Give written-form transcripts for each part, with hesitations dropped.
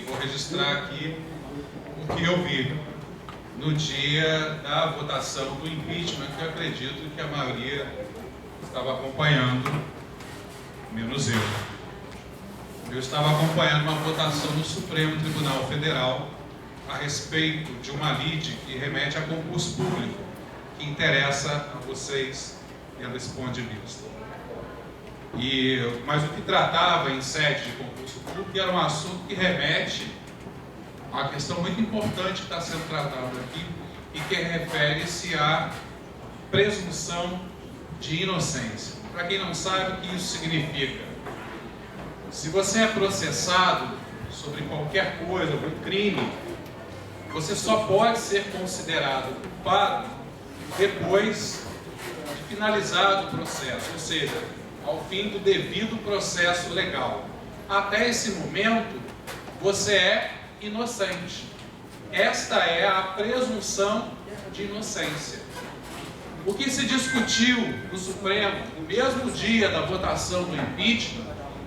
vou registrar aqui o que eu vi no dia da votação do impeachment, que eu acredito que a maioria estava acompanhando, menos eu. Eu estava acompanhando uma votação no Supremo Tribunal Federal a respeito de uma lide que remete a concurso público, que interessa a vocês dentro desse ponto de vista. Mas o que tratava em sede de concurso público era um assunto que remete a uma questão muito importante que está sendo tratada aqui e que refere-se à presunção de inocência. Para quem não sabe o que isso significa, se você é processado sobre qualquer coisa, algum crime, você só pode ser considerado culpado depois de finalizado o processo, ou seja, ao fim do devido processo legal. Até esse momento, você é inocente. Esta é a presunção de inocência. O que se discutiu no Supremo, no mesmo dia da votação do impeachment,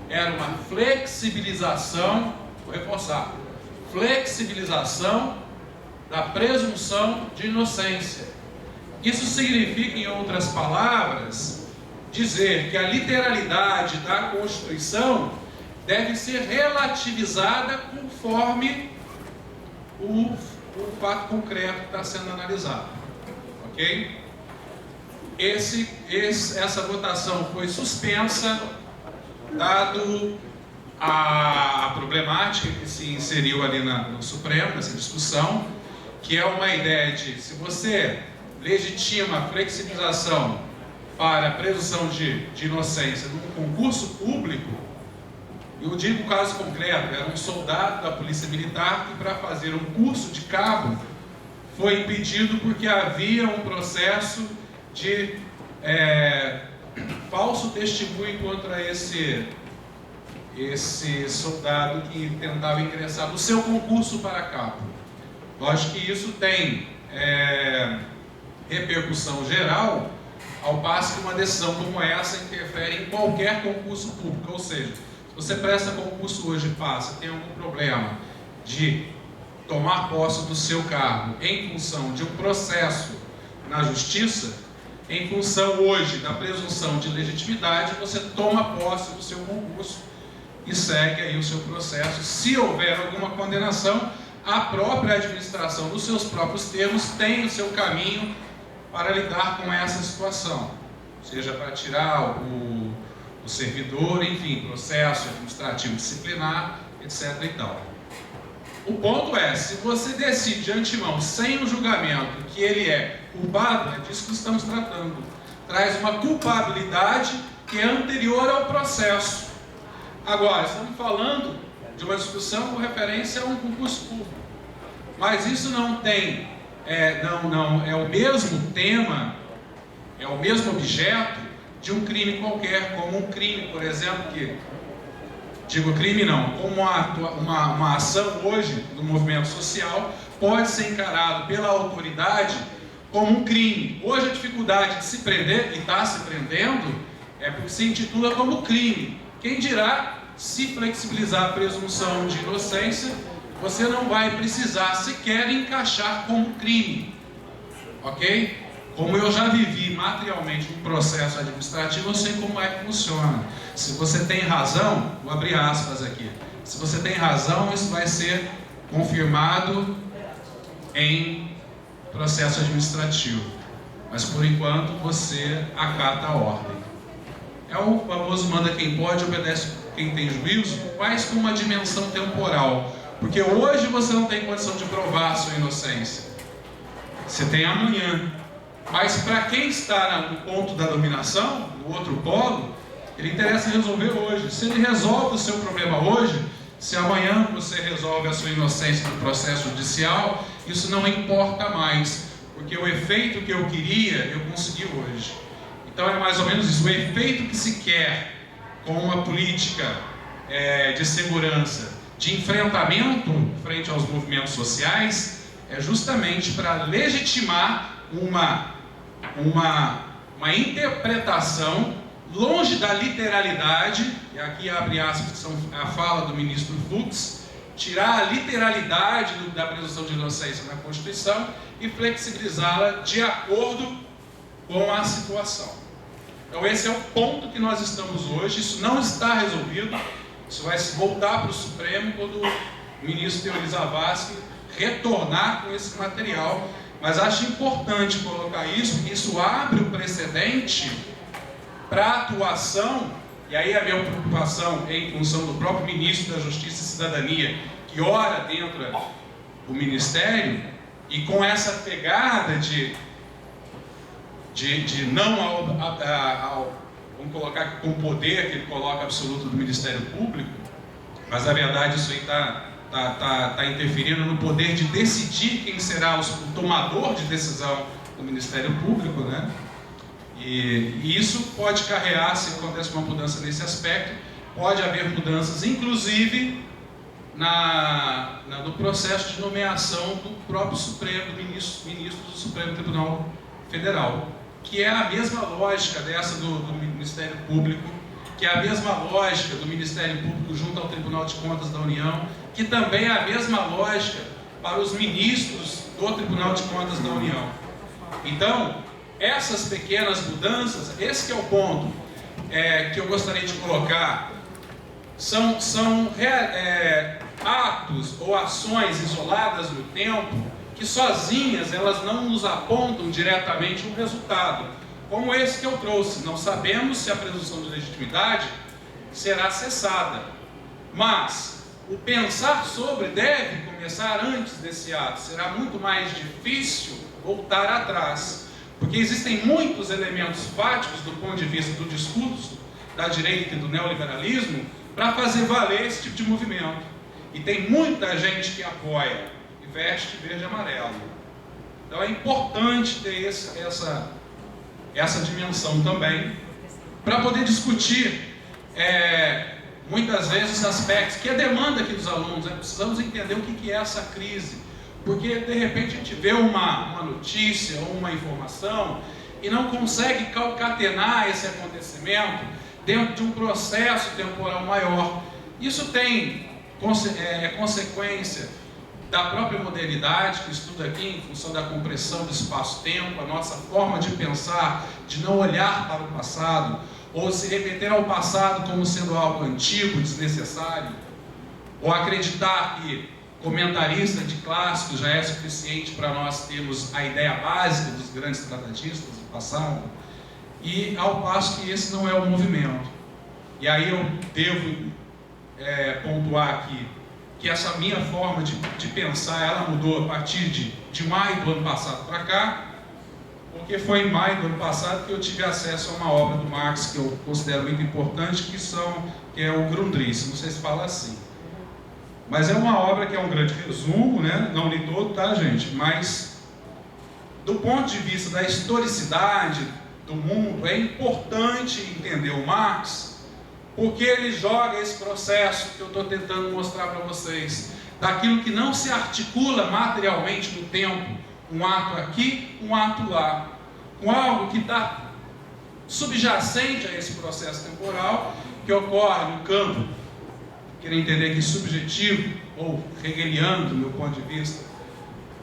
era uma flexibilização, vou reforçar, flexibilização da presunção de inocência. Isso significa, em outras palavras, dizer que a literalidade da Constituição deve ser relativizada conforme o fato concreto que está sendo analisado. Ok? Essa votação foi suspensa, dado a problemática que se inseriu ali no Supremo, nessa discussão, que é uma ideia de, se você legitima a flexibilização para a presunção de inocência num concurso público, eu digo o caso concreto, era um soldado da Polícia Militar que, para fazer um curso de cabo, foi impedido porque havia um processo de falso testemunho contra esse soldado que tentava ingressar no seu concurso para cabo. Lógico que isso tem repercussão geral, ao passo que uma decisão como essa interfere em qualquer concurso público. Ou seja, se você presta concurso hoje e passa, tem algum problema de tomar posse do seu cargo em função de um processo na justiça, em função hoje da presunção de legitimidade, você toma posse do seu concurso e segue aí o seu processo. Se houver alguma condenação, a própria administração, nos seus próprios termos, tem o seu caminho para lidar com essa situação, seja para tirar o servidor, enfim, processo administrativo disciplinar, etc. e tal. O ponto é, se você decide de antemão, sem o julgamento, que ele é culpado, é disso que estamos tratando. Traz uma culpabilidade que é anterior ao processo. Agora, estamos falando de uma discussão com referência a um concurso público. Mas isso não tem, não é o mesmo tema, é o mesmo objeto de um crime qualquer, como um crime, por exemplo, que... Digo crime não, como uma ação hoje do movimento social pode ser encarado pela autoridade como um crime. Hoje a dificuldade de se prender, e está se prendendo, é porque se intitula como crime. Quem dirá, se flexibilizar a presunção de inocência, você não vai precisar sequer encaixar como crime. Ok? Como eu já vivi materialmente um processo administrativo, eu sei como é que funciona. Se você tem razão, vou abrir aspas aqui, se você tem razão, isso vai ser confirmado em processo administrativo. Mas por enquanto você acata a ordem. É o famoso manda quem pode, obedece quem tem juízo, mas com uma dimensão temporal. Porque hoje você não tem condição de provar a sua inocência. Você tem amanhã. Mas para quem está no ponto da dominação, no outro polo, ele interessa resolver hoje. Se ele resolve o seu problema hoje, se amanhã você resolve a sua inocência no processo judicial, isso não importa mais, porque o efeito que eu queria, eu consegui hoje. Então é mais ou menos isso. O efeito que se quer com uma política de segurança, de enfrentamento frente aos movimentos sociais, é justamente para legitimar uma interpretação longe da literalidade, e aqui abre aspas, a fala do ministro Fux, tirar a literalidade da presunção de inocência na Constituição e flexibilizá-la de acordo com a situação. Então esse é o ponto que nós estamos hoje. Isso não está resolvido. Isso vai se voltar para o Supremo quando o ministro Teori Zavascki retornar com esse material. Mas acho importante colocar isso, porque isso abre o precedente para a atuação. E aí a minha preocupação é em função do próprio ministro da Justiça e Cidadania, que ora dentro do Ministério, e com essa pegada de não vamos colocar com o poder que ele coloca absoluto do Ministério Público, mas na verdade isso aí está interferindo no poder de decidir quem será o tomador de decisão do Ministério Público, né? E isso pode carrear, se acontece uma mudança nesse aspecto, pode haver mudanças, inclusive, no processo de nomeação do próprio Supremo, do ministro do Supremo Tribunal Federal, que é a mesma lógica dessa do Ministério Público, que é a mesma lógica do Ministério Público junto ao Tribunal de Contas da União, que também é a mesma lógica para os ministros do Tribunal de Contas da União. Então, essas pequenas mudanças, esse que é o ponto que eu gostaria de colocar, são atos ou ações isoladas no tempo que sozinhas elas não nos apontam diretamente um resultado, como esse que eu trouxe. Não sabemos se a presunção de legitimidade será cessada, mas o pensar sobre deve começar antes desse ato. Será muito mais difícil voltar atrás, porque existem muitos elementos fáticos do ponto de vista do discurso da direita e do neoliberalismo para fazer valer esse tipo de movimento. E tem muita gente que apoia e veste verde e amarelo. Então é importante ter essa dimensão também, para poder discutir muitas vezes aspectos que é demanda aqui dos alunos. Precisamos entender o que é essa crise. Porque, de repente, a gente vê uma notícia ou uma informação e não consegue concatenar esse acontecimento dentro de um processo temporal maior. Isso tem consequência da própria modernidade, que estuda aqui em função da compressão do espaço-tempo, a nossa forma de pensar, de não olhar para o passado, ou se remeter ao passado como sendo algo antigo, desnecessário, ou acreditar que comentarista de clássicos já é suficiente para nós termos a ideia básica dos grandes tratatistas do passado, e ao passo que esse não é o movimento. E aí eu devo pontuar aqui que essa minha forma de pensar, ela mudou a partir de maio do ano passado para cá, porque foi em maio do ano passado que eu tive acesso a uma obra do Marx que eu considero muito importante, que é o Grundrisse, não sei se fala assim. Mas é uma obra que é um grande resumo, né? Não li todo, tá, gente? Mas, do ponto de vista da historicidade do mundo, é importante entender o Marx, porque ele joga esse processo que eu estou tentando mostrar para vocês, daquilo que não se articula materialmente no tempo, um ato aqui, um ato lá, com algo que está subjacente a esse processo temporal, que ocorre no campo, querer entender que subjetivo, ou hegeliano do meu ponto de vista,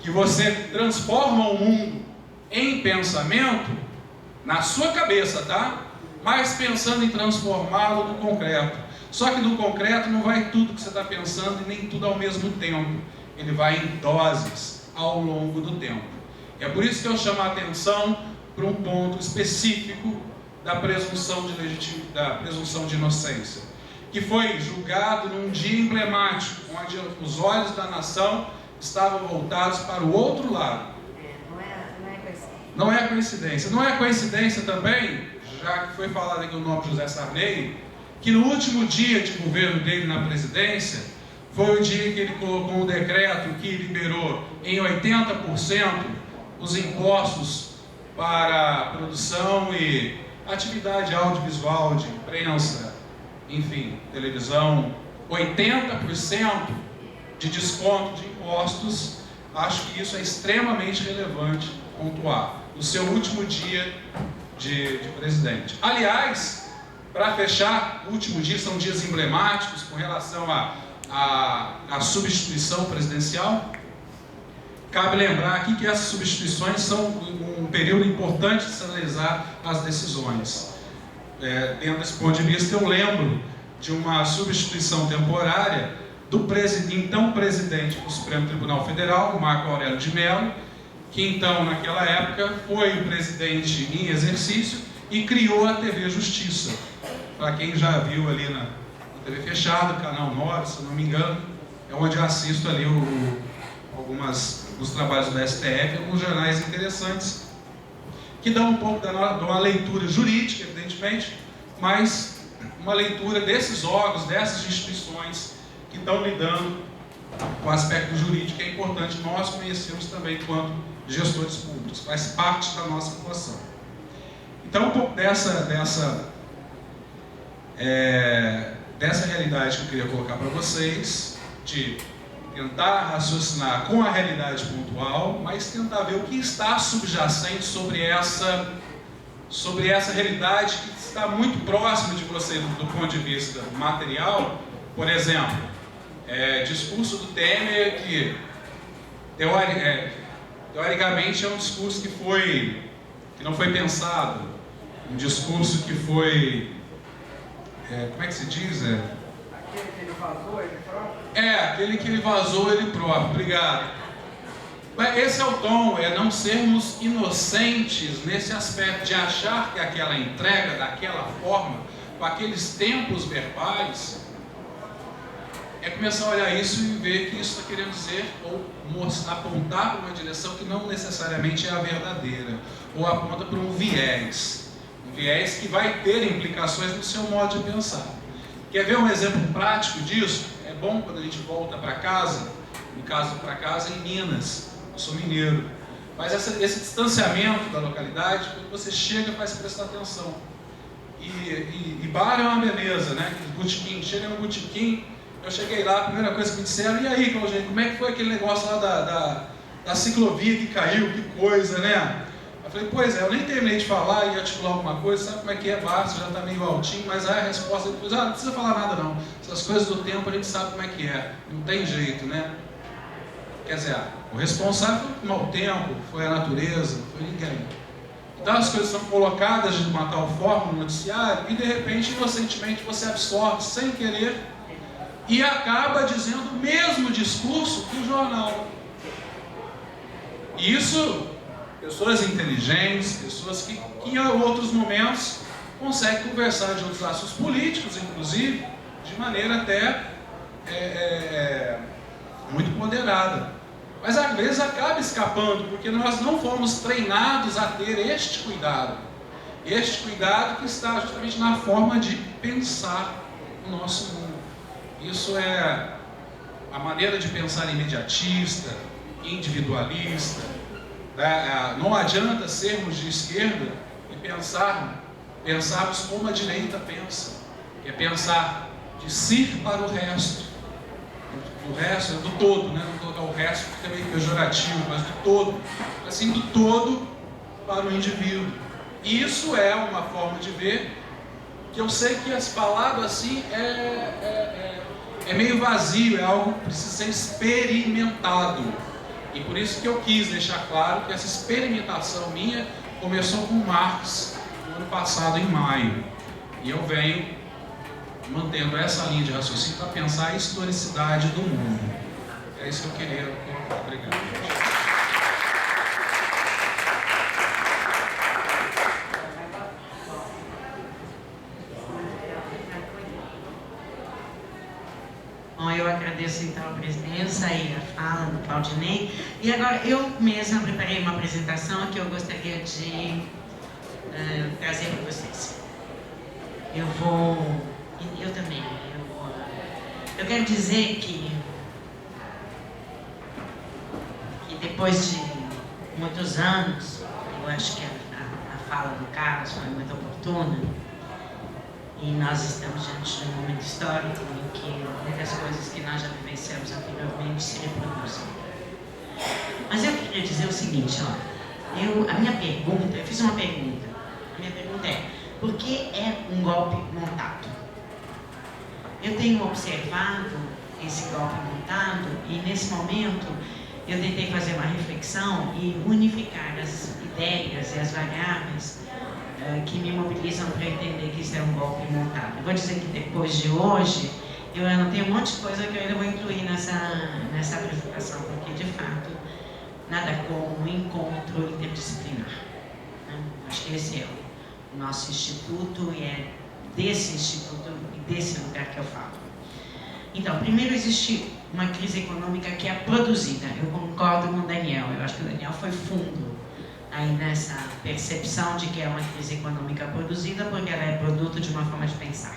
que você transforma o mundo em pensamento, na sua cabeça, tá? Mas pensando em transformá-lo no concreto. Só que no concreto não vai tudo que você está pensando e nem tudo ao mesmo tempo. Ele vai em doses ao longo do tempo. E é por isso que eu chamo a atenção para um ponto específico da presunção de inocência, que foi julgado num dia emblemático, onde os olhos da nação estavam voltados para o outro lado. Não é coincidência. Não é coincidência também, já que foi falado aqui o nome de José Sarney, que no último dia de governo dele na presidência, foi o dia que ele colocou um decreto que liberou em 80% os impostos para produção e atividade audiovisual de imprensa, enfim, televisão, 80% de desconto de impostos. Acho que isso é extremamente relevante pontuar no seu último dia de presidente. Aliás, para fechar, o último dia são dias emblemáticos com relação a a substituição presidencial. Cabe lembrar aqui que essas substituições são um período importante de se analisar as decisões. Dentro desse ponto de vista, eu lembro de uma substituição temporária do então presidente do Supremo Tribunal Federal, o Marco Aurélio de Mello, que então, naquela época, foi o presidente em exercício e criou a TV Justiça. Para quem já viu ali na TV fechada, Canal 9, se eu não me engano, é onde eu assisto ali os trabalhos do STF, alguns jornais interessantes, que dão um pouco de uma leitura jurídica, evidentemente, mas uma leitura desses órgãos, dessas instituições que estão lidando com o aspecto jurídico, que é importante nós conhecermos também enquanto gestores públicos, faz parte da nossa atuação. Então, um pouco dessa realidade que eu queria colocar para vocês, de tentar raciocinar com a realidade pontual, mas tentar ver o que está subjacente sobre essa realidade que está muito próxima de você do ponto de vista material. Por exemplo, discurso do Temer, que teoricamente é um discurso que não foi pensado, um discurso que foi, como é que se diz? Aquele que ele vazou ele próprio? Aquele que ele vazou ele próprio, obrigado. Mas esse é o tom, não sermos inocentes nesse aspecto de achar que aquela entrega daquela forma, com aqueles tempos verbais, começar a olhar isso e ver que isso está querendo dizer ou apontar para uma direção que não necessariamente é a verdadeira, ou aponta para um viés que vai ter implicações no seu modo de pensar. Quer ver um exemplo prático disso? É bom quando a gente volta para casa, no caso para casa em Minas, eu sou mineiro, mas esse distanciamento da localidade, quando você chega, faz prestar atenção. E bar é uma beleza, né? Botequim, chega no botequim. Eu cheguei lá, a primeira coisa que me disseram: e aí, Claudinho, como é que foi aquele negócio lá da ciclovia que caiu, que coisa, né? Eu falei: pois é, eu nem terminei de falar e articular alguma coisa, sabe como é que é, bar, você já está meio altinho, mas aí a resposta depois: não precisa falar nada não, essas coisas do tempo a gente sabe como é que é, não tem jeito, né? Quer dizer, o responsável foi o mau tempo, foi a natureza, foi ninguém. Então as coisas são colocadas de uma tal forma no noticiário e de repente, inocentemente, você absorve sem querer e acaba dizendo o mesmo discurso que o jornal. E isso, pessoas inteligentes, pessoas que em outros momentos conseguem conversar de outros assuntos políticos, inclusive, de maneira até muito ponderada. Mas às vezes acaba escapando, porque nós não fomos treinados a ter este cuidado. Este cuidado que está justamente na forma de pensar o nosso mundo. Isso é a maneira de pensar imediatista, individualista. Não adianta sermos de esquerda e pensarmos como a direita pensa, que é pensar de si para o resto. O resto é do todo, né? Não colocar o resto fica meio pejorativo, mas do todo, assim, do todo para o indivíduo. E isso é uma forma de ver que eu sei que as palavras assim é meio vazio, é algo que precisa ser experimentado. E por isso que eu quis deixar claro que essa experimentação minha começou com Marx no ano passado, em maio. E eu venho mantendo essa linha de raciocínio para pensar a historicidade do mundo. É isso que eu queria colocar. Obrigado. Bom, eu agradeço então a presença e a fala do Claudinei. E agora eu mesma preparei uma apresentação que eu gostaria de trazer para vocês. Eu também. Eu quero dizer que depois de muitos anos, eu acho que a fala do Carlos foi muito oportuna, e nós estamos diante de um momento histórico em que muitas coisas que nós já vivenciamos anteriormente se reproduzem. Mas eu queria dizer o seguinte, eu fiz uma pergunta. A minha pergunta é: por que é um golpe montado? Eu tenho observado esse golpe montado, e nesse momento eu tentei fazer uma reflexão e unificar as ideias e as variáveis que me mobilizam para entender que isso é um golpe montado. Eu vou dizer que depois de hoje, eu anotei um monte de coisa que eu ainda vou incluir nessa apresentação, porque de fato, nada como um encontro interdisciplinar. Né? Acho que esse é o nosso instituto e é desse instituto e desse lugar que eu falo. Então, primeiro existe uma crise econômica que é produzida. Eu concordo com o Daniel, eu acho que o Daniel foi fundo aí nessa percepção de que é uma crise econômica produzida porque ela é produto de uma forma de pensar.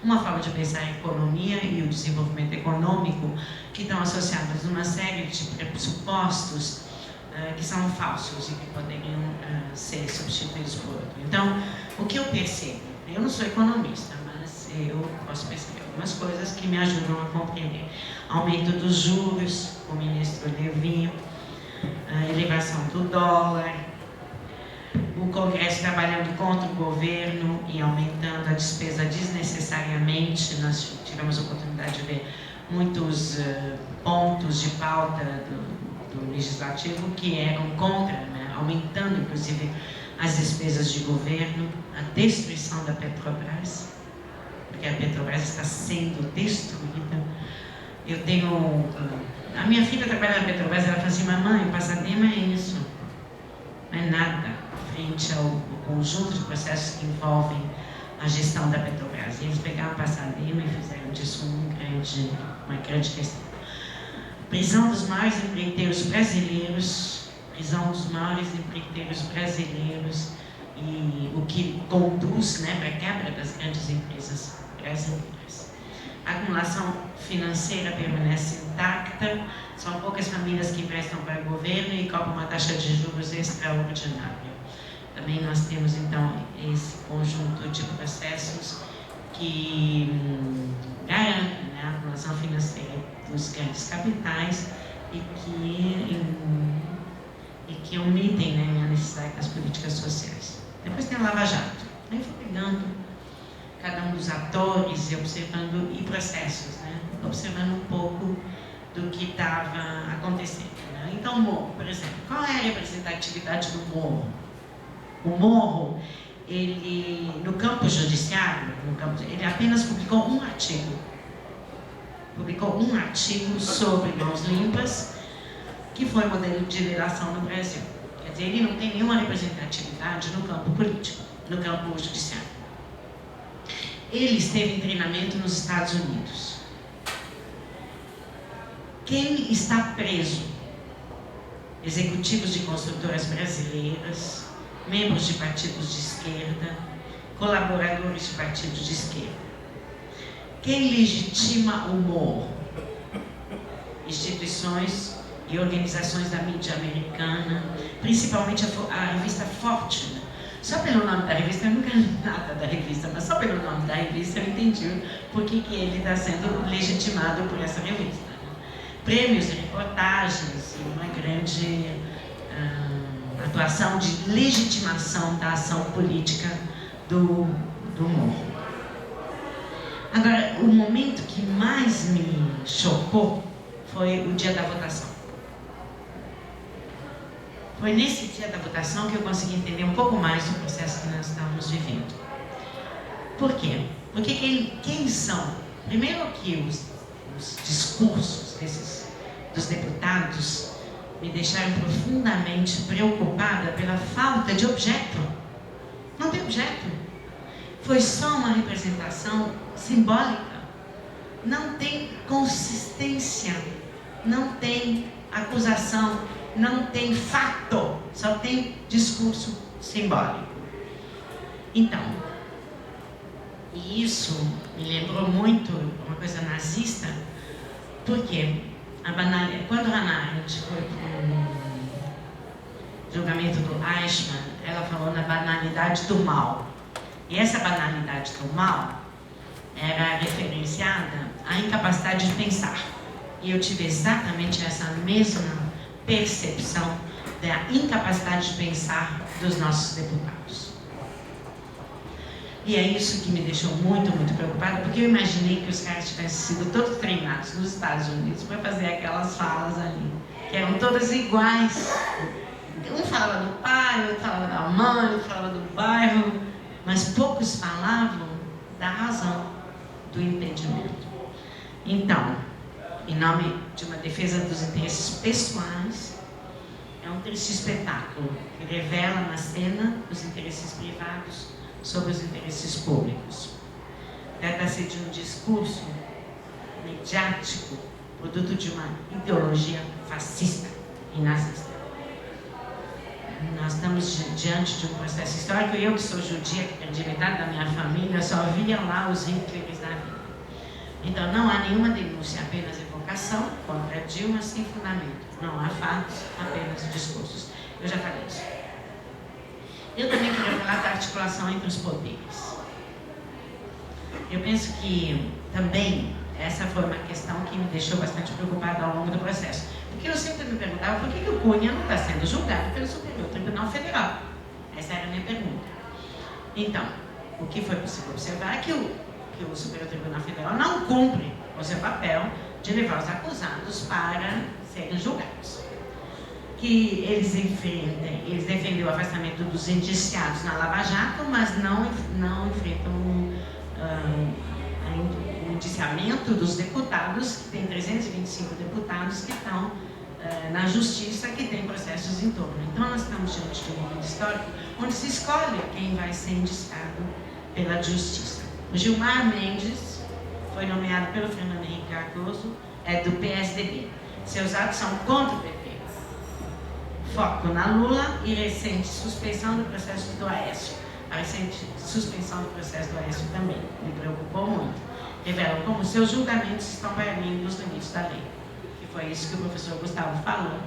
Uma forma de pensar a economia e o desenvolvimento econômico que estão associados a uma série de pressupostos que são falsos e que poderiam ser substituídos por outro. Então, o que eu percebo? Eu não sou economista, mas eu posso perceber algumas coisas que me ajudam a compreender. Aumento dos juros, o ministro Levi, a elevação do dólar, o Congresso trabalhando contra o governo e aumentando a despesa desnecessariamente. Nós tivemos a oportunidade de ver muitos pontos de pauta do Legislativo que eram contra, né? Aumentando inclusive as despesas de governo, a destruição da Petrobras, porque a Petrobras está sendo destruída. Eu tenho... A minha filha trabalha na Petrobras, ela fala assim: mamãe, o Pasadema é isso, não é nada frente ao conjunto de processos que envolvem a gestão da Petrobras. E eles pegaram o Pasadema e fizeram disso uma grande questão. Prisão dos maiores empreiteiros brasileiros, e o que conduz, né, para a quebra das grandes empresas brasileiras. A acumulação financeira permanece intacta, são poucas famílias que emprestam para o governo e cobram uma taxa de juros extraordinária. Também nós temos, então, esse conjunto de processos que garantem, né, a acumulação financeira dos grandes capitais e que omitem, né, a necessidade das políticas sociais. Depois tem a Lava Jato. Aí eu fui pegando cada um dos atores e observando, e processos, né, observando um pouco do que estava acontecendo. Né? Então, o Morro, por exemplo, qual é a representatividade do Morro? O Morro, ele, no campo judiciário, ele apenas publicou um artigo. Publicou um artigo sobre mãos limpas, que foi modelo de legislação no Brasil. Quer dizer, ele não tem nenhuma representatividade no campo político, no campo judiciário. Ele esteve em treinamento nos Estados Unidos. Quem está preso? Executivos de construtoras brasileiras, membros de partidos de esquerda, colaboradores de partidos de esquerda. Quem legitima o Morro? Instituições e organizações da mídia americana, principalmente a revista Fortune. Só pelo nome da revista, eu nunca li nada da revista, mas só pelo nome da revista eu entendi por que ele está sendo legitimado por essa revista. Prêmios e reportagens e uma grande atuação de legitimação da ação política do Morro. Agora, o momento que mais me chocou foi o dia da votação. Foi nesse dia da votação que eu consegui entender um pouco mais do processo que nós estávamos vivendo. Por quê? Porque quem são? Primeiro que os discursos dos deputados me deixaram profundamente preocupada pela falta de objeto. Não tem objeto. Foi só uma representação simbólica. Não tem consistência, não tem acusação, não tem fato, só tem discurso simbólico. Então, e isso me lembrou muito uma coisa nazista, porque quando Hannah Arendt foi para o julgamento do Eichmann, ela falou na banalidade do mal. E essa banalidade do mal era referenciada à incapacidade de pensar. E eu tive exatamente essa mesma percepção da incapacidade de pensar dos nossos deputados. E é isso que me deixou muito, muito preocupada, porque eu imaginei que os caras tivessem sido todos treinados nos Estados Unidos para fazer aquelas falas ali, que eram todas iguais. Um falava do pai, outro falava da mãe, outro falava do bairro, mas poucos falavam da razão, do entendimento. Então, em nome de uma defesa dos interesses pessoais, é um triste espetáculo que revela na cena os interesses privados sobre os interesses públicos. Trata-se de um discurso mediático, produto de uma ideologia fascista e nazista. Nós estamos diante de um processo histórico, e eu que sou judia, que perdi metade da minha família, só via lá os Hitlers da vida. Então não há nenhuma denúncia, apenas evocação contra Dilma sem fundamento. Não há fatos, apenas discursos. Eu já falei isso. Eu também queria falar da articulação entre os poderes. Eu penso que também essa foi uma questão que me deixou bastante preocupada ao longo do processo. Porque eu sempre me perguntava por que o Cunha não está sendo julgado pelo Superior Tribunal Federal. Essa era a minha pergunta. Então, o que foi possível observar é que o Superior Tribunal Federal não cumpre o seu papel de levar os acusados para serem julgados. Que eles defendem o afastamento dos indiciados na Lava Jato, mas não enfrentam o indiciamento dos deputados, que tem 325 deputados que estão na justiça, que tem processos em torno. Então nós estamos diante de um momento histórico onde se escolhe quem vai ser indiciado pela justiça. O Gilmar Mendes foi nomeado pelo Fernando Henrique Cardoso, é do PSDB. Seus atos são contra o PT. Foco na Lula e recente suspensão do processo do Aécio. A recente suspensão do processo do Aécio também me preocupou muito. Revelam como seus julgamentos estão para mim nos limites da lei. Que foi isso que o professor Gustavo falou,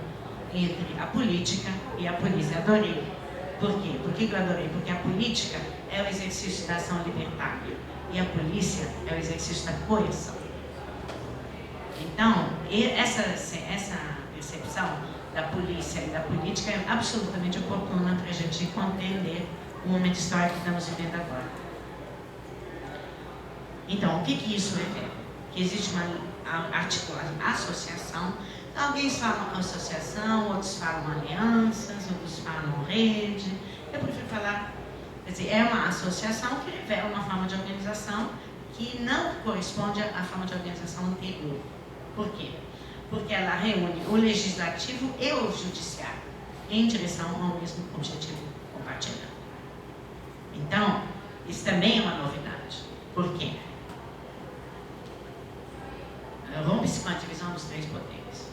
entre a política e a polícia. Adorei. Por quê? Por que eu adorei? Porque a política é o exercício da ação libertária e a polícia é o exercício da coerção. Então, essa percepção da polícia e da política é absolutamente oportuna para a gente compreender o momento histórico que estamos vivendo agora. Então, o que isso revela? Que existe uma associação. Alguns falam associação, outros falam alianças, outros falam rede. Eu prefiro falar, quer dizer, é uma associação que revela uma forma de organização que não corresponde à forma de organização anterior. Por quê? Porque ela reúne o legislativo e o judiciário em direção ao mesmo objetivo compartilhado. Então, isso também é uma novidade. Por quê? Rompe-se com a divisão dos três poderes.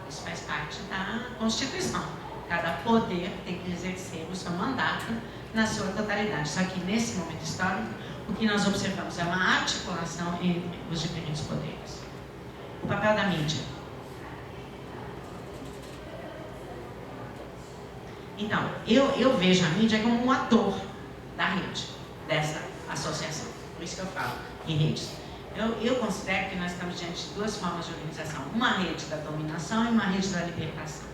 Isso faz parte da Constituição. Cada poder tem que exercer o seu mandato na sua totalidade. Só que nesse momento histórico, o que nós observamos é uma articulação entre os diferentes poderes. O papel da mídia. Então, eu vejo a mídia como um ator da rede, dessa associação. Por isso que eu falo em redes. Eu considero que nós estamos diante de duas formas de organização. Uma rede da dominação e uma rede da libertação.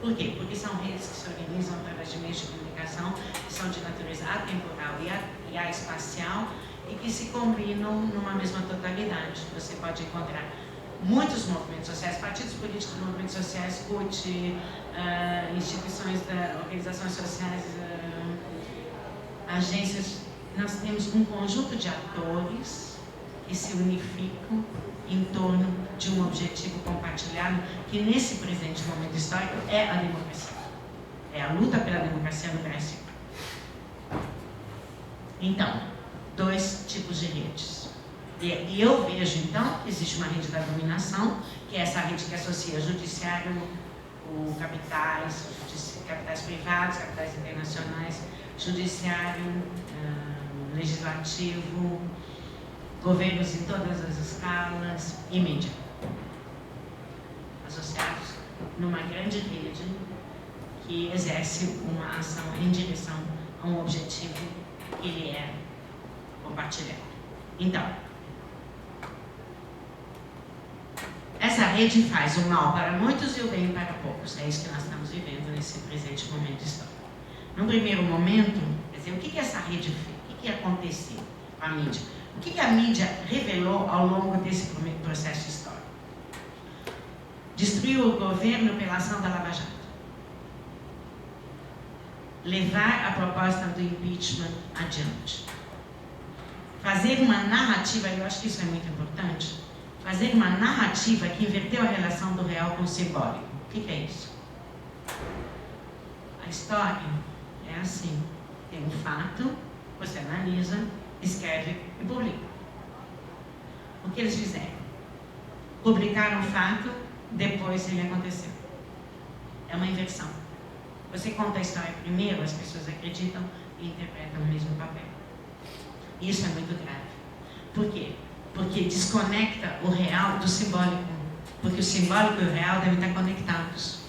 Por quê? Porque são redes que se organizam através de meios de comunicação que são de natureza atemporal e espacial e que se combinam numa mesma totalidade. Você pode encontrar muitos movimentos sociais, partidos políticos, movimentos sociais, CUT, instituições, organizações sociais, agências. Nós temos um conjunto de atores que se unificam em torno de um objetivo compartilhado, que nesse presente momento histórico é a democracia. É a luta pela democracia no Brasil. Então, dois tipos de redes. E eu vejo, então, que existe uma rede da dominação, que é essa rede que associa judiciário, capitais privados, capitais internacionais, judiciário, legislativo, governos em todas as escalas e mídia, associados numa grande rede que exerce uma ação em direção a um objetivo que ele é compartilhado. Então, essa rede faz o mal para muitos e o bem para poucos. É isso que nós estamos vivendo nesse presente momento histórico. No primeiro momento, quer dizer, acontecer? O que essa rede fez? O que aconteceu com a mídia? O que a mídia revelou ao longo desse processo histórico? Destruiu o governo pela ação da Lava Jato. Levar a proposta do impeachment adiante. Fazer uma narrativa, eu acho que isso é muito importante, fazer uma narrativa que inverteu a relação do real com o simbólico. O que é isso? A história é assim. Tem um fato, você analisa, escreve e publica. O que eles fizeram? Publicaram o fato, depois ele aconteceu. É uma inversão. Você conta a história primeiro, as pessoas acreditam e interpretam o mesmo papel. Isso é muito grave. Por quê? Porque desconecta o real do simbólico. Porque o simbólico e o real devem estar conectados.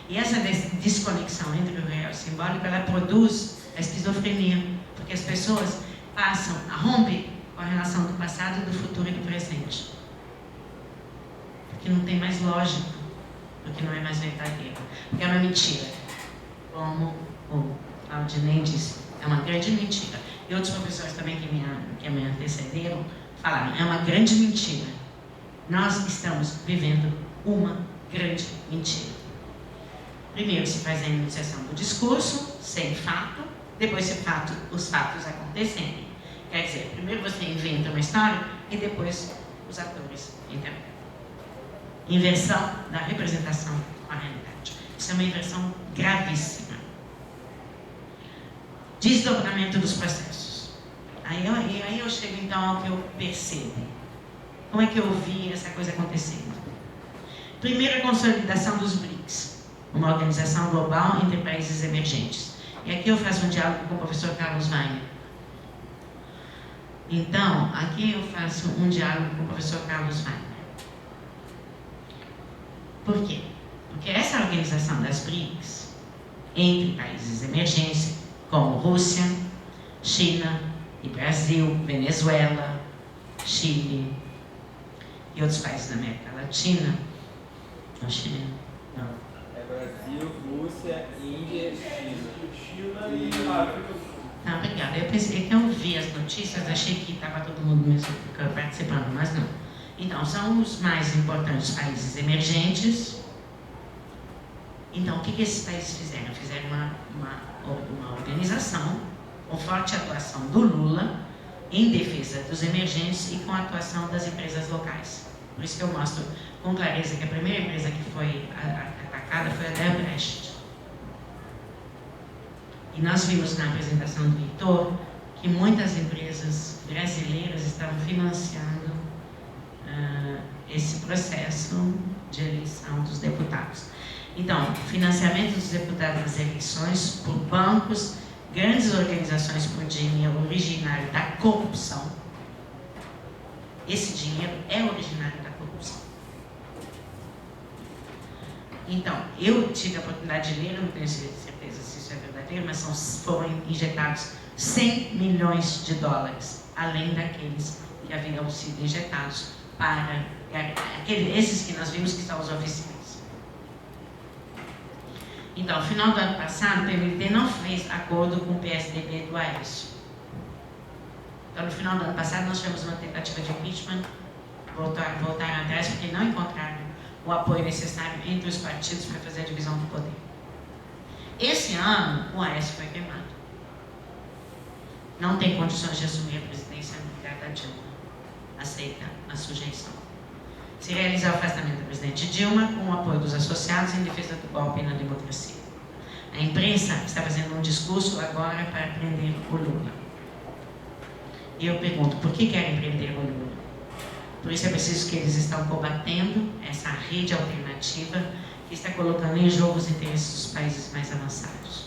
E essa desconexão entre o real e o simbólico, ela produz a esquizofrenia. Porque as pessoas passam a romper com a relação do passado, do futuro e do presente. Porque não tem mais lógica. Porque não é mais verdadeiro. Porque é uma mentira. Como o Claudinei disse, é uma grande mentira. E outros professores também que me antecederam falaram, é uma grande mentira. Nós estamos vivendo uma grande mentira. Primeiro se faz a enunciação do discurso, sem fato, depois os fatos acontecerem. Quer dizer, primeiro você inventa uma história e depois os atores interpretam. Inversão da representação com a realidade. Isso é uma inversão gravíssima. Desdobramento dos processos. Aí eu chego então ao que eu percebo. Como é que eu vi essa coisa acontecendo? Primeiro, a consolidação dos BRICS, uma organização global entre países emergentes. E aqui eu faço um diálogo com o professor Carlos Weiner. Então, aqui eu faço um diálogo com o professor Carlos Weiner. Por quê? Porque essa organização das BRICS, entre países emergentes, como Rússia, China e Brasil, Venezuela, Chile e outros países da América Latina. Não, Chile, não. É Brasil, Rússia, Índia, China e Não, obrigada. Eu pensei que eu vi as notícias, achei que estava todo mundo mesmo participando, mas não. Então, são os mais importantes países emergentes. Então, o que esses países fizeram? Fizeram uma organização com forte atuação do Lula em defesa dos emergentes e com a atuação das empresas locais. Por isso que eu mostro com clareza que a primeira empresa que foi atacada foi a Odebrecht. E nós vimos na apresentação do Heitor que muitas empresas brasileiras estavam financiando esse processo de eleição dos deputados. Então, financiamento dos deputados nas eleições por bancos, grandes organizações por dinheiro originário da corrupção. Esse dinheiro é originário da corrupção. Então, eu tive a oportunidade de ler, não tenho certeza se isso é verdadeiro, mas foram injetados 100 milhões de dólares, além daqueles que haviam sido injetados para esses que nós vimos que são os oficiais. Então, no final do ano passado, o PMDB não fez acordo com o PSDB do Aécio. Então, no final do ano passado, nós tivemos uma tentativa de impeachment, voltaram atrás porque não encontraram o apoio necessário entre os partidos para fazer a divisão do poder. Esse ano, o Aécio foi queimado. Não tem condições de assumir a presidência no lugar da Dilma. Aceita a sujeição. Se realiza o afastamento da presidente Dilma com o apoio dos associados em defesa do golpe na democracia. A imprensa está fazendo um discurso agora para prender o Lula. E eu pergunto, por que querem prender o Lula? Por isso é preciso que eles estão combatendo essa rede alternativa que está colocando em jogo os interesses dos países mais avançados.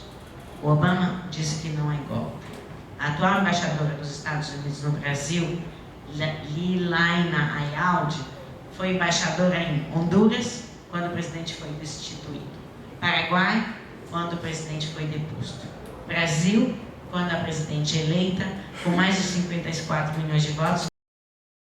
O Obama disse que não é golpe. A atual embaixadora dos Estados Unidos no Brasil, Lilaina Ayaldi, foi embaixadora em Honduras, quando o presidente foi destituído. Paraguai, quando o presidente foi deposto. Brasil, quando a presidente eleita, com mais de 54 milhões de votos,